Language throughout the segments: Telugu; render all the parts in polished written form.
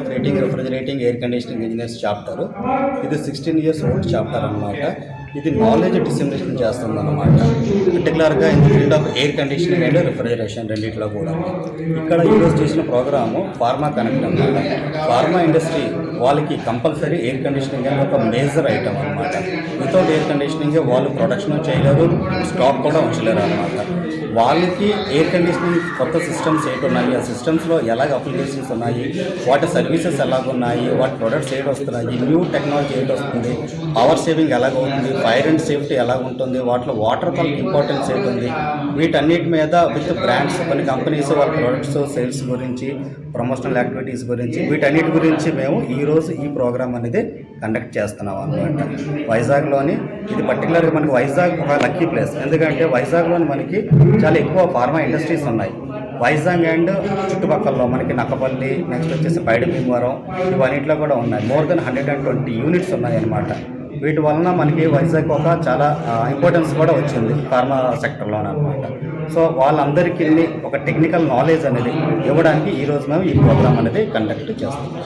Of rating refrigerating air conditioning engineers chapter. ఇది 16 years ఓల్డ్ చాప్టర్ అనమాట. ఇది నాలెడ్జ్ డిసెమినేషన్ చేస్తుంది అనమాట. పర్టికులర్గా in the field of air conditioning and refrigeration రెండింటిలో కూడా. ఇక్కడ ఈరోజు చేసిన ప్రోగ్రాము ఫార్మా కనెక్ట్ అనమాట. ఫార్మా ఇండస్ట్రీ వాళ్ళకి కంపల్సరీ ఎయిర్ కండిషనింగ్ అనేది ఒక మేజర్ ఐటమ్ అనమాట. వితౌట్ ఎయిర్ కండిషనింగ్ వాళ్ళు ప్రొడక్షన్ చేయలేరు, స్టాక్ కూడా ఉంచలేరు అనమాట. వాళ్ళకి ఎయిర్ కండిషనింగ్ కొత్త సిస్టమ్స్ ఏంటి ఉన్నాయి, ఆ సిస్టమ్స్లో ఎలాగ అప్లికేషన్స్ ఉన్నాయి, వాటి సర్వీసెస్ ఎలాగున్నాయి, వాటి ప్రొడక్ట్స్ ఏంటి వస్తున్నాయి, న్యూ టెక్నాలజీ ఏంటి వస్తుంది, పవర్ సేవింగ్ ఎలాగవుతుంది, ఫైర్ అండ్ సేఫ్టీ ఎలాగుంటుంది, వాటిలో వాటర్ తాలూకు ఇంపార్టెన్స్ ఏంటుంది, వీటన్నిటి మీద విత్ బ్రాండ్స్ కొన్ని కంపెనీస్ వాళ్ళ ప్రొడక్ట్స్ సేల్స్ గురించి, ప్రమోషనల్ యాక్టివిటీస్ గురించి, వీటన్నిటి గురించి మేము ఈరోజు ఈ ప్రోగ్రామ్ అనేది కండక్ట్ చేస్తున్నాం అనమాట. వైజాగ్లోని ఇది పర్టికులర్గా మనకి వైజాగ్ ఒక లక్కీ ప్లేస్. ఎందుకంటే వైజాగ్లోని మనకి చాలా ఎక్కువ ఫార్మా ఇండస్ట్రీస్ ఉన్నాయి. వైజాగ్ అండ్ చుట్టుపక్కల మనకి నక్కపల్లి, నెక్స్ట్ వచ్చేసి పైడిమీవరం, ఇవన్నింటిలో కూడా ఉన్నాయి. మోర్ దెన్ 120 యూనిట్స్ ఉన్నాయన్నమాట. వీటి వలన మనకి వైజాగ్ ఒక చాలా ఇంపార్టెన్స్ కూడా వచ్చింది ఫార్మా సెక్టర్లోనమాట. సో వాళ్ళందరికీ ఒక టెక్నికల్ నాలెడ్జ్ అనేది ఇవ్వడానికి ఈరోజు మేము ఈ ప్రోగ్రామ్ అనేది కండక్ట్ చేస్తున్నాం.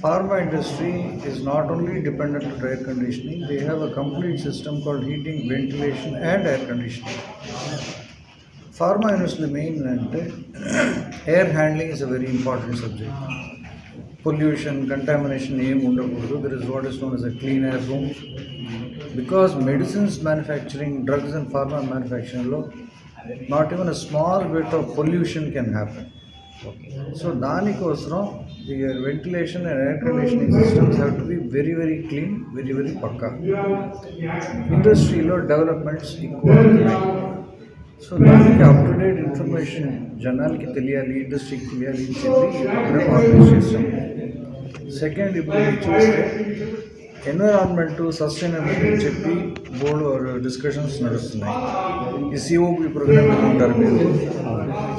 Pharma industry is not only dependent on air conditioning, they have a complete system called heating, ventilation and air conditioning. Pharma industry main air handling is a very important subject. Pollution, contamination, there is what is known as a clean air room. Because medicines manufacturing, drugs and pharma manufacturing, not even a small bit of pollution can happen. So దానికోసం the ventilation and air conditioning systems have to be very very clean, very very పక్కా. ఇండస్ట్రీలో డెవలప్మెంట్స్ ఎక్కువ అవుతున్నాయి. సో దానికి అప్ టు డేట్ ఇన్ఫర్మేషన్ జనాలకి తెలియాలి, ఇండస్ట్రీకి తెలియాలి అని చెప్పి ఈ ప్రోగ్రామ్ ఆర్గనైజ్ చేస్తాం. సెకండ్, ఇప్పుడు చూస్తే ఎన్విరాన్మెంట్ సస్టైనబిలిటీ అని చెప్పి బోర్డు డిస్కషన్స్ నడుస్తున్నాయి. ఈ సిఓపి ప్రోగ్రామ్ ఉంటారు మీరు.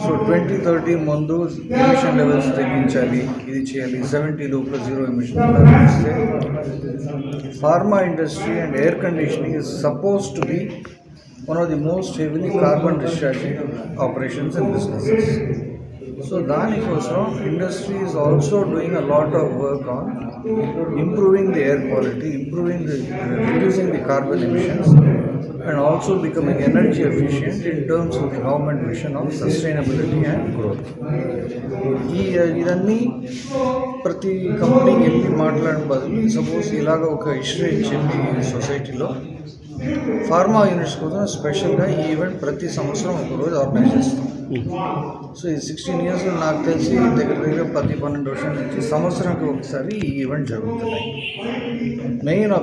సో 2030 ముందు ఎమిషన్ లెవెల్స్ తగ్గించాలి, ఇది చేయాలి, 70 లోపల జీరో ఎమిషన్ తగ్గిస్తే pharma industry and air conditioning is suppose to be one of the most heavily carbon discharging operations and businesses. So దానికోసం industry is also doing a lot of work on improving the air quality, reducing the carbon emissions and also becoming energy efficient in terms of the government vision of sustainability and growth. ఇదన్నీ ప్రతి కంపెనీకి వెళ్ళి మాట్లాడిన బదులు సపోజ్ ఇలాగ ఒక హిస్టరీ చెప్పి సొసైటీలో ఫార్మా యూనిట్స్ కోసం స్పెషల్గా ఈ ఈవెంట్ ప్రతి సంవత్సరం ఒకరోజు ఆర్గనైజ్ చేస్తాం. సో ఈ 16 years నాకు తెలిసి దగ్గర 10-12 వర్షాల నుంచి సంవత్సరానికి ఒకసారి ఈ ఈవెంట్ జరుగుతున్నాయి. మెయిన్